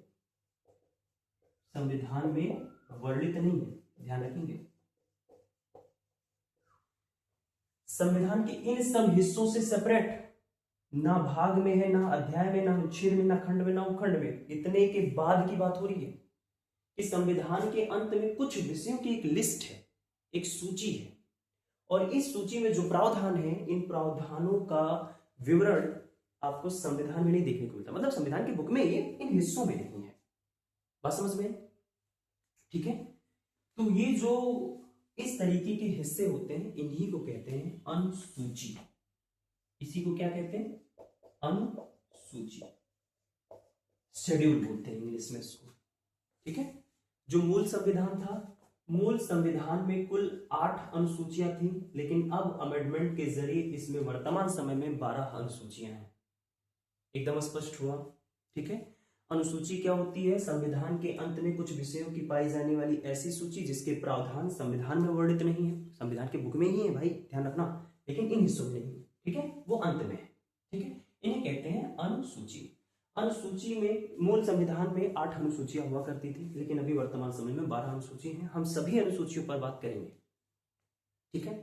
Speaker 1: संविधान में वर्णित नहीं है, ध्यान रखेंगे। संविधान के इन सब हिस्सों से सेपरेट, ना भाग में है, ना अध्याय में, ना अनुच्छेद में, ना खंड में, ना उपखंड में, इतने के बाद की बात हो रही है कि संविधान के अंत में कुछ विषयों की एक लिस्ट है, एक सूची है। और इस सूची में जो प्रावधान है, इन प्रावधानों का विवरण आपको संविधान में नहीं देखने को मिलता, मतलब संविधान की बुक में ये इन हिस्सों में नहीं है। बात समझ में? ठीक है, तो ये जो इस तरीके के हिस्से होते हैं इन्हीं को कहते हैं अनुसूची। इसी को क्या कहते हैं? अनुसूची, शेड्यूल बोलते हैं इंग्लिश में इसको। ठीक है, जो मूल संविधान था, मूल संविधान में कुल 8 अनुसूचियां थी, लेकिन अब अमेंडमेंट के जरिए इसमें वर्तमान समय में 12 अनुसूचियां हैं। एकदम स्पष्ट हुआ? ठीक है, अनुसूची क्या होती है? संविधान के अंत में कुछ विषयों की पाई जाने वाली ऐसी सूची जिसके प्रावधान संविधान में वर्णित नहीं है। संविधान के बुक में ही है भाई, ध्यान रखना, लेकिन इन हिस्सों में नहीं है। ठीक है, वो अंत में है। ठीक है, इन्हें कहते हैं अनुसूची। अनुसूची में मूल संविधान में 8 अनुसूचियां हुआ करती थी, लेकिन अभी वर्तमान समय में 12 अनुसूची हैं। हम सभी अनुसूचियों पर बात करेंगे। ठीक है,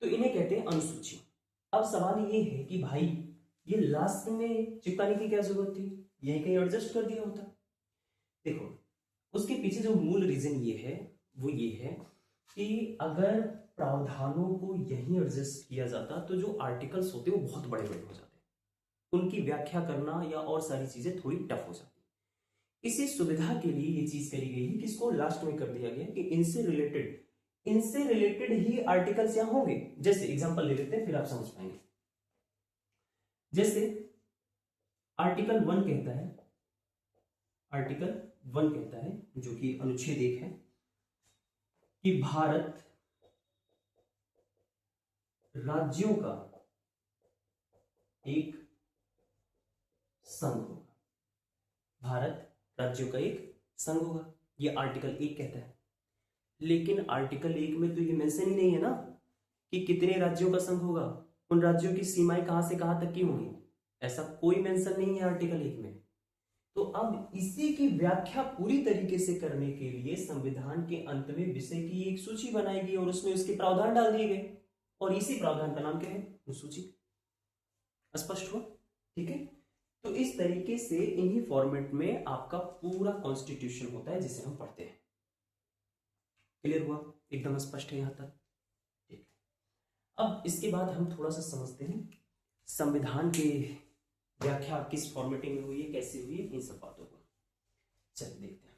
Speaker 1: तो इन्हें कहते हैं अनुसूची। अब सवाल ये है कि भाई ये लास्ट में चिपकाने की क्या जरूरत थी? यही कहीं एडजस्ट कर दिया होता। देखो, उसके पीछे जो मूल रीजन ये है वो ये है कि अगर प्रावधानों को यहीं एडजस्ट किया जाता तो जो आर्टिकल्स होते वो बहुत बड़े बड़े हो जाते, उनकी व्याख्या करना या और सारी चीजें थोड़ी टफ हो जाती। इसी सुविधा के लिए ये चीज करी गई है कि इसको लास्ट में कर दिया गया कि इनसे रिलेटेड ही आर्टिकल्स यहां होंगे। जैसे एग्जांपल ले लेते हैं, फिर आप समझ पाएंगे। जैसे आर्टिकल 1 कहता है, आर्टिकल 1 कहता है, जो कि अनुच्छेद 1 है, कि भारत राज्यों का एक संघ होगा। भारत राज्यों का एक संघ होगा, ये आर्टिकल 1 कहता है। लेकिन आर्टिकल 1 में तो ये मेंशन ही नहीं है ना कि कितने राज्यों का संघ होगा, उन राज्यों की सीमाएं कहां से कहां तक की होंगी, ऐसा कोई मेंशन नहीं है आर्टिकल 1 में। तो अब इसी की व्याख्या पूरी तरीके से करने के लिए संविधान के अंत में विषय की एक सूची बनाएगी और उसमें उसके प्रावधान डाल दिए गए, और इसी प्रावधान का नाम क्या है? अनुसूची। स्पष्ट हुआ? ठीक है, तो इस तरीके से इन्हीं फॉर्मेट में आपका पूरा कॉन्स्टिट्यूशन होता है जिसे हम पढ़ते हैं। क्लियर हुआ? एकदम स्पष्ट है यहां तक? ठीक। अब इसके बाद हम थोड़ा सा समझते हैं संविधान की व्याख्या किस फॉर्मेटिंग में हुई है, कैसे हुई है, इन सब बातों को चलिए देखते हैं।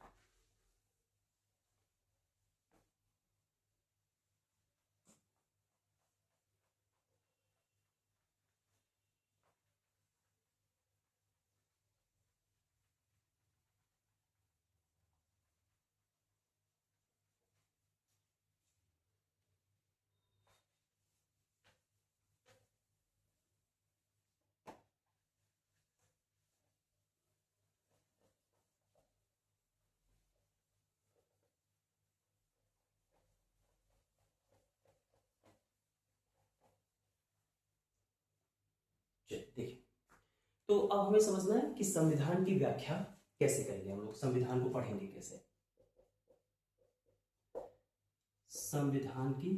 Speaker 1: तो अब हमें समझना है कि संविधान की व्याख्या कैसे करेंगे, हम लोग संविधान को पढ़ेंगे कैसे। संविधान की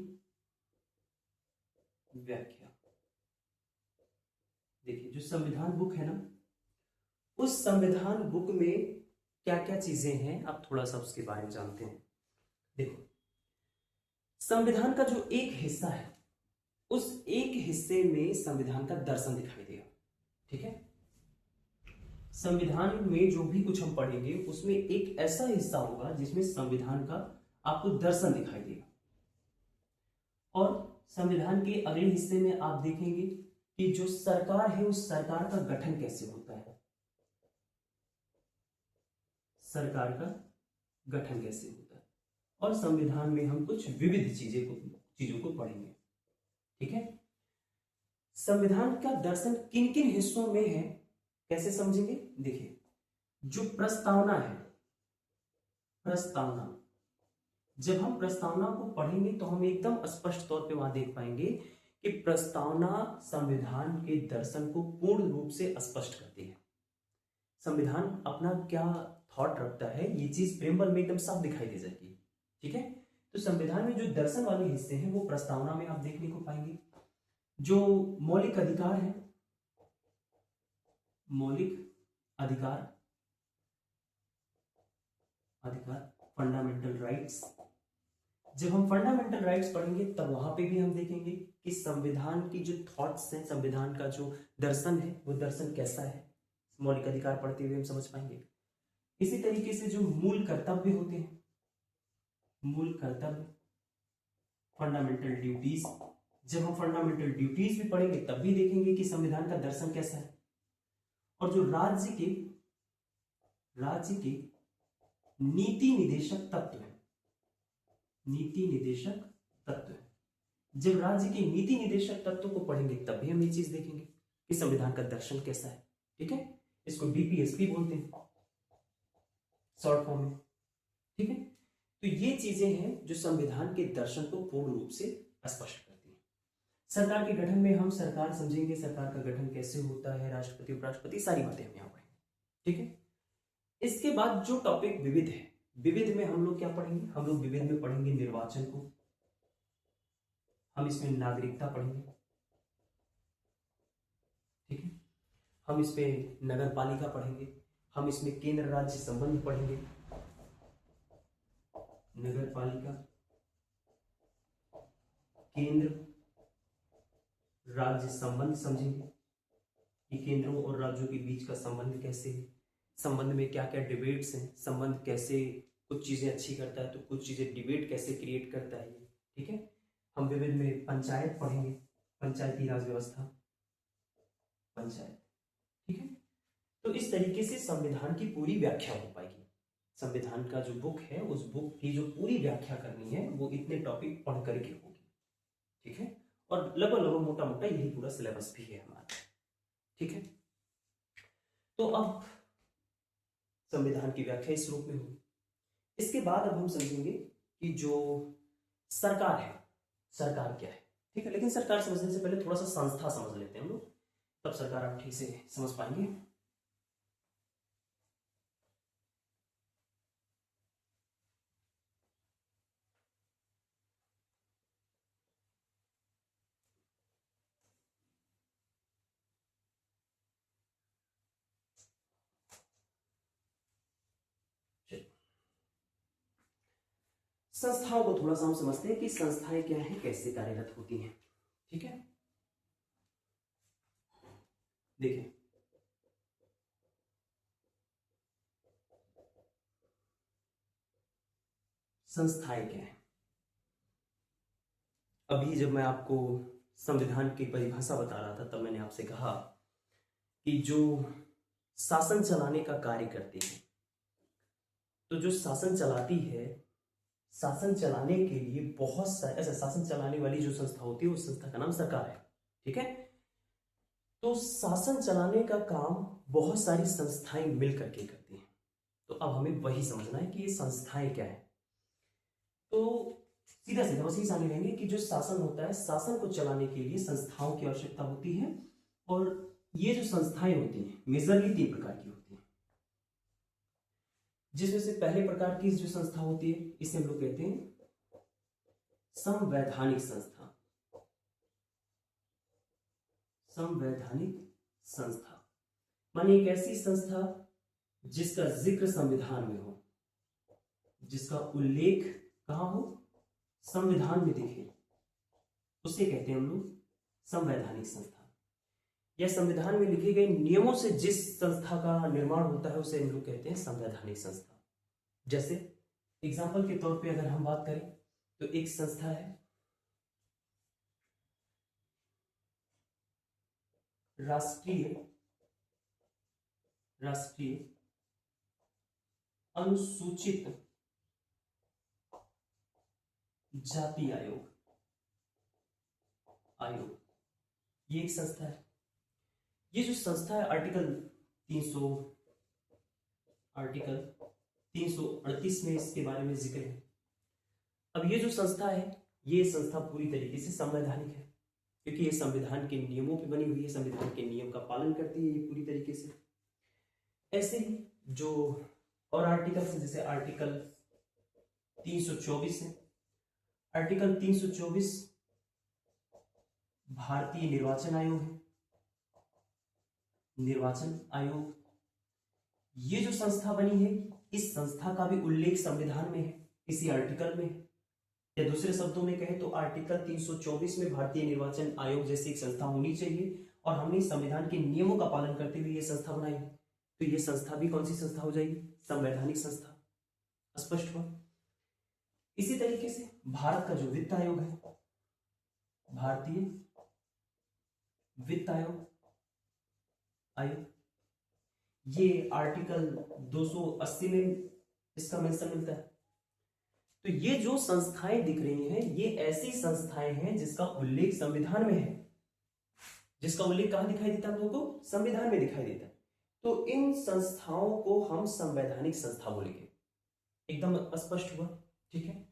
Speaker 1: व्याख्या, देखिए जो संविधान बुक है ना, उस संविधान बुक में क्या क्या चीजें हैं, आप थोड़ा सा उसके बारे में जानते हैं। देखो, संविधान का जो एक हिस्सा है, उस एक हिस्से में संविधान का दर्शन दिखाई देगा। ठीक है, संविधान में जो भी कुछ हम पढ़ेंगे उसमें एक ऐसा हिस्सा होगा जिसमें संविधान का आपको दर्शन दिखाई देगा। और संविधान के अगले हिस्से में आप देखेंगे कि जो सरकार है उस सरकार का गठन कैसे होता है, सरकार का गठन कैसे होता है। और संविधान में हम कुछ विविध चीजों को पढ़ेंगे। ठीक है, संविधान का दर्शन किन किन हिस्सों में है कैसे समझेंगे। देखिए, जो प्रस्तावना है, प्रस्तावना, जब हम प्रस्तावना को पढ़ेंगे तो हम एकदम स्पष्ट तौर पे वहां देख पाएंगे कि प्रस्तावना संविधान के दर्शन को पूर्ण रूप से स्पष्ट करती है। संविधान अपना क्या थॉट रखता है ये चीज प्रेमबल में एकदम साफ दिखाई दे जाएगी। ठीक है, तो संविधान में जो दर्शन वाले हिस्से हैं वो प्रस्तावना में आप देखने को पाएंगे। जो मौलिक अधिकार है, मौलिक अधिकार, फंडामेंटल राइट्स, जब हम फंडामेंटल राइट्स पढ़ेंगे तब वहां पे भी हम देखेंगे कि संविधान की जो थॉट्स हैं, संविधान का जो दर्शन है वो दर्शन कैसा है। मौलिक अधिकार पढ़ते हुए हम समझ पाएंगे। इसी तरीके से जो मूल कर्तव्य होते हैं, मूल कर्तव्य, फंडामेंटल ड्यूटीज, जब हम फंडामेंटल ड्यूटीज भी पढ़ेंगे तब भी देखेंगे कि संविधान का दर्शन कैसा है। और जो राज्य के नीति निदेशक तत्व है, नीति निदेशक तत्व है, जब राज्य के नीति निदेशक तत्व को पढ़ेंगे तब भी हम ये चीज देखेंगे कि संविधान का दर्शन कैसा है। ठीक है, इसको डीपीएसपी बोलते हैं शॉर्ट फॉर्म में। ठीक है, तो ये चीजें हैं जो संविधान के दर्शन को पूर्ण रूप से स्पष्ट करती हैं। सरकार के गठन में हम सरकार समझेंगे, सरकार का गठन कैसे होता है, राष्ट्रपति उपराष्ट्रपति, सारी बातें हम यहाँ पढ़ेंगे। ठीक है, इसके बाद जो टॉपिक विविध है, विविध में हम लोग क्या पढ़ेंगे, हम लोग विविध में पढ़ेंगे निर्वाचन को, हम इसमें नागरिकता पढ़ेंगे। ठीक है, हम इसमें नगर पालिका पढ़ेंगे, हम इसमें केंद्र राज्य संबंध पढ़ेंगे, नगर पालिका, केंद्र राज्य संबंध समझेंगे कि केंद्रों और राज्यों के बीच का संबंध कैसे है, संबंध में क्या क्या डिबेट्स हैं, संबंध कैसे कुछ चीजें अच्छी करता है तो कुछ चीजें डिबेट कैसे क्रिएट करता है। ठीक है, हम विविध में पंचायत पढ़ेंगे, पंचायती राज व्यवस्था, पंचायत। ठीक है, तो इस तरीके से संविधान की पूरी व्याख्या हो पाएगी। संविधान का जो बुक है उस बुक की जो पूरी व्याख्या करनी है वो इतने टॉपिक पढ़ करके होगी। ठीक है, और लगभग मोटा मोटा यही पूरा सिलेबस भी है हमारा। ठीक है, तो अब संविधान की व्याख्या इस रूप में होगी। इसके बाद अब हम समझेंगे कि जो सरकार है, सरकार क्या है। ठीक है, लेकिन सरकार समझने से पहले थोड़ा सा संस्था समझ लेते हैं हम लोग, तब सरकार आप ठीक से समझ पाएंगे। संस्थाओं को थोड़ा सा हम समझते हैं कि संस्थाएं क्या हैं, कैसे कार्यरत होती हैं। ठीक है, देखिए संस्थाएं क्या है। अभी जब मैं आपको संविधान की परिभाषा बता रहा था तब मैंने आपसे कहा कि जो शासन चलाने का कार्य करती है, तो जो शासन चलाती है, शासन चलाने के लिए बहुत सारे ऐसा शासन चलाने वाली जो संस्था होती है उस संस्था का नाम सरकार है। ठीक है, तो शासन चलाने का काम बहुत सारी संस्थाएं मिल करके करती हैं। तो अब हमें वही समझना है कि ये संस्थाएं क्या है। तो सीधा सीधा बस ये जाने लेंगे कि जो शासन होता है, शासन को चलाने के लिए संस्थाओं की आवश्यकता होती है। और ये जो संस्थाएं होती हैं मेजरली 3 प्रकार की होती हैं, जिसमें से पहले प्रकार की जो संस्था होती है इसे हम लोग कहते हैं संवैधानिक संस्था। संवैधानिक संस्था माने एक ऐसी संस्था जिसका जिक्र संविधान में हो, जिसका उल्लेख कहां हो, संविधान में दिखे, उसे कहते हैं हम लोग संवैधानिक संस्था। या संविधान में लिखे गए नियमों से जिस संस्था का निर्माण होता है उसे हम लोग कहते हैं संवैधानिक संस्था। जैसे एग्जाम्पल के तौर पे अगर हम बात करें तो एक संस्था है राष्ट्रीय अनुसूचित जाति आयोग। ये एक संस्था है। ये जो संस्था है आर्टिकल 338 में इसके बारे में जिक्र है। अब ये जो संस्था है ये संस्था पूरी तरीके से संवैधानिक है, क्योंकि ये संविधान के नियमों पे बनी हुई है, संविधान के नियम का पालन करती है ये पूरी तरीके से। ऐसे ही जो और आर्टिकल है, जैसे आर्टिकल 324 है। आर्टिकल 324 भारतीय निर्वाचन आयोग है। निर्वाचन आयोग ये जो संस्था बनी है इस संस्था का भी उल्लेख संविधान में है, इसी आर्टिकल में है। या दूसरे शब्दों में कहें तो आर्टिकल 324 में भारतीय निर्वाचन आयोग जैसी एक संस्था होनी चाहिए, और हमने संविधान के नियमों का पालन करते हुए यह संस्था बनाई है, तो यह संस्था भी कौन सी संस्था हो जाएगी, संवैधानिक संस्था। स्पष्ट हुआ। इसी तरीके से भारत का जो वित्त आयोग है, भारतीय वित्त आयोग ये आर्टिकल 280 में इसका मेंशन मिलता है। तो ये जो संस्थाएं दिख रही हैं ये ऐसी संस्थाएं हैं जिसका उल्लेख संविधान में है। जिसका उल्लेख कहां दिखाई देता है हम लोगों को, संविधान में दिखाई देता है। तो इन संस्थाओं को हम संवैधानिक संस्था बोलेंगे। एकदम स्पष्ट हुआ, ठीक है।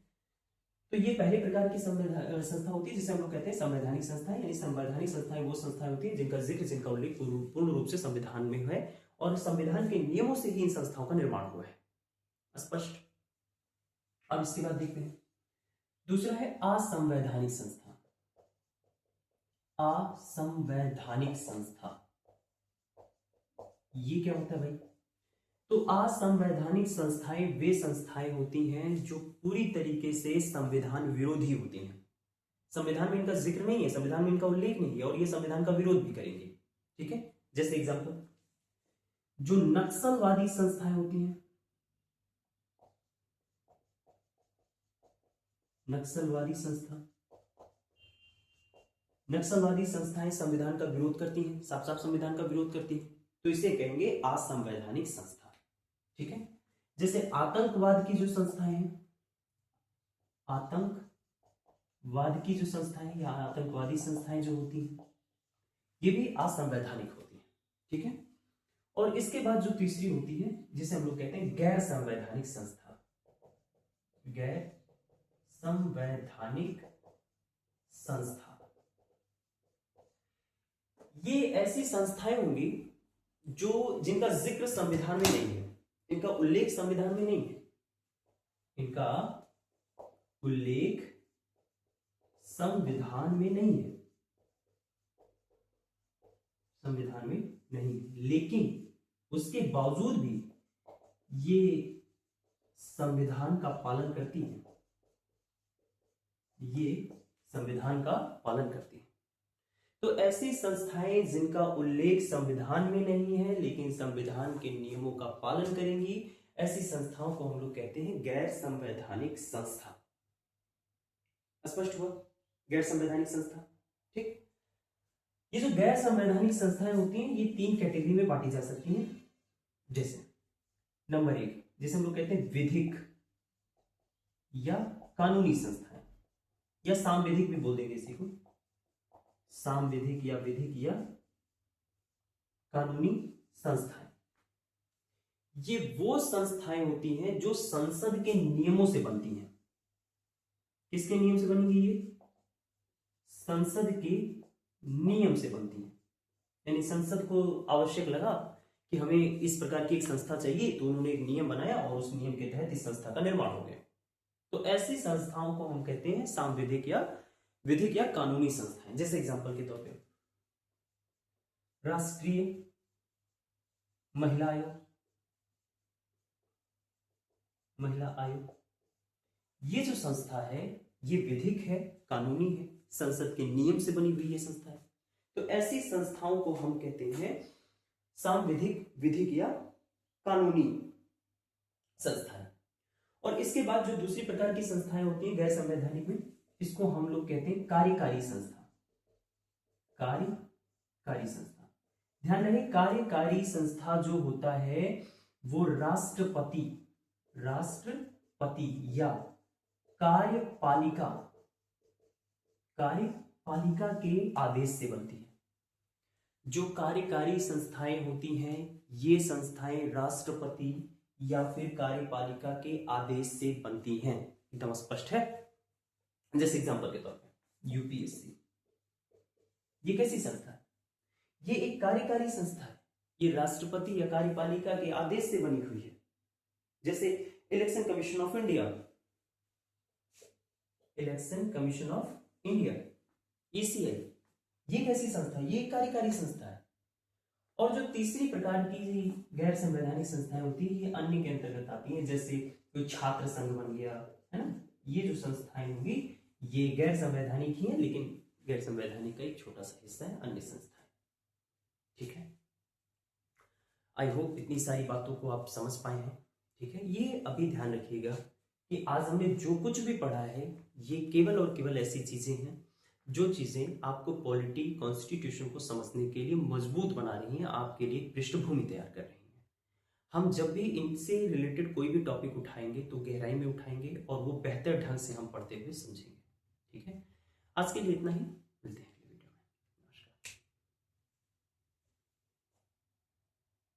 Speaker 1: तो ये पहले प्रकार की संस्था होती है जिसे हम लोग कहते हैं संवैधानिक संस्थाएं। यानी संवैधानिक संस्थाएं वो संस्थाएं होती है जिनका जिक्र, जिनका उल्लेख पूर्ण रूप से संविधान में है और संविधान के नियमों से ही इन संस्थाओं का निर्माण हुआ है। स्पष्ट। अब इसके बाद देखते हैं दूसरा है असंवैधानिक संस्था। असंवैधानिक संस्था ये क्या होता है भाई? तो असंवैधानिक संस्थाएं वे संस्थाएं होती हैं जो पूरी तरीके से संविधान विरोधी होती हैं। संविधान में इनका जिक्र नहीं है, संविधान में इनका उल्लेख नहीं है और ये संविधान का विरोध भी करेंगे, ठीक है। जैसे एग्जांपल जो नक्सलवादी संस्थाएं होती हैं, नक्सलवादी संस्थाएं संविधान का विरोध करती हैं, साफ साफ संविधान का विरोध करती हैं, तो इसे कहेंगे असंवैधानिक संस्था, ठीक है। जैसे आतंकवाद की जो संस्थाएं हैं, आतंकवाद की जो संस्थाएं या आतंकवादी संस्थाएं जो होती हैं ये भी असंवैधानिक होती हैं, ठीक है। और इसके बाद जो तीसरी होती है जिसे हम लोग कहते हैं गैर संवैधानिक संस्था। गैर संवैधानिक संस्था ये ऐसी संस्थाएं होंगी जो जिनका जिक्र संविधान में नहीं है, इनका उल्लेख संविधान में नहीं है, इनका उल्लेख संविधान में नहीं है, संविधान में नहीं, लेकिन उसके बावजूद भी ये संविधान का पालन करती है, ये संविधान का पालन करती है। तो ऐसी संस्थाएं जिनका उल्लेख संविधान में नहीं है लेकिन संविधान के नियमों का पालन करेंगी, ऐसी संस्थाओं को हम लोग कहते हैं गैर संवैधानिक संस्था। स्पष्ट हुआ? गैर संवैधानिक संस्था, ठीक। ये जो गैर संवैधानिक संस्थाएं होती हैं ये 3 कैटेगरी में बांटी जा सकती हैं। जैसे नंबर 1 जिसे हम लोग कहते हैं विधिक या कानूनी संस्थाएं, या सांविधिक भी बोल देंगे इसी को, सांविधिक या विधिक या कानूनी संस्थाएं। ये वो संस्थाएं होती हैं जो संसद के नियमों से बनती हैं। किसके नियम से बनेंगी? ये संसद के नियम से बनती हैं। यानी संसद को आवश्यक लगा कि हमें इस प्रकार की एक संस्था चाहिए, तो उन्होंने एक नियम बनाया और उस नियम के तहत इस संस्था का निर्माण हो गया। तो ऐसी संस्थाओं को हम कहते हैं सांविधिक या विधिक या कानूनी संस्थाएं। जैसे एग्जांपल के तौर पे राष्ट्रीय महिला आयोग, महिला आयोग, ये जो संस्था है ये विधिक है, कानूनी है, संसद के नियम से बनी हुई ये संस्था है। तो ऐसी संस्थाओं को हम कहते हैं सांविधिक, विधिक या कानूनी संस्थाएं। और इसके बाद जो दूसरी प्रकार की संस्थाएं होती हैं गैर संवैधानिक में, इसको हम लोग कहते हैं कार्यकारी संस्था। कार्यकारी संस्था, ध्यान रहे कार्यकारी संस्था जो होता है वो राष्ट्रपति या कार्यपालिका के आदेश से बनती है। जो कार्यकारी संस्थाएं होती हैं ये संस्थाएं राष्ट्रपति या फिर कार्यपालिका के आदेश से बनती हैं। एकदम स्पष्ट है। जैसे एग्जांपल के तौर पे यूपीएससी, ये कैसी संस्था है? ये एक कार्यकारी संस्था है, ये राष्ट्रपति या कार्यपालिका के आदेश से बनी हुई है। जैसे election commission of India, ECI, ये कैसी संस्था है? ये एक कार्यकारी संस्था है। और जो तीसरी प्रकार की गैर संवैधानिक संस्थाएं होती है ये अन्य के अंतर्गत आती हैं। जैसे कोई छात्र संघ बन गया, है ना, ये जो संस्थाएं होंगी ये गैर संवैधानिक ही है, लेकिन गैर संवैधानिक का एक छोटा सा हिस्सा है अन्य संस्थाएं। ठीक है, आई होप इतनी सारी बातों को आप समझ पाए हैं। ठीक है, ये अभी ध्यान रखिएगा कि आज हमने जो कुछ भी पढ़ा है ये केवल और केवल ऐसी चीजें हैं जो चीजें आपको पॉलिटी, कॉन्स्टिट्यूशन को समझने के लिए मजबूत बना रही हैं, आपके लिए पृष्ठभूमि तैयार कर रही हैं। हम जब भी इनसे रिलेटेड कोई भी टॉपिक उठाएंगे तो गहराई में उठाएंगे और वो बेहतर ढंग से हम पढ़ते हुए समझेंगे। ठीक है, आज के लिए इतना ही, मिलते हैं।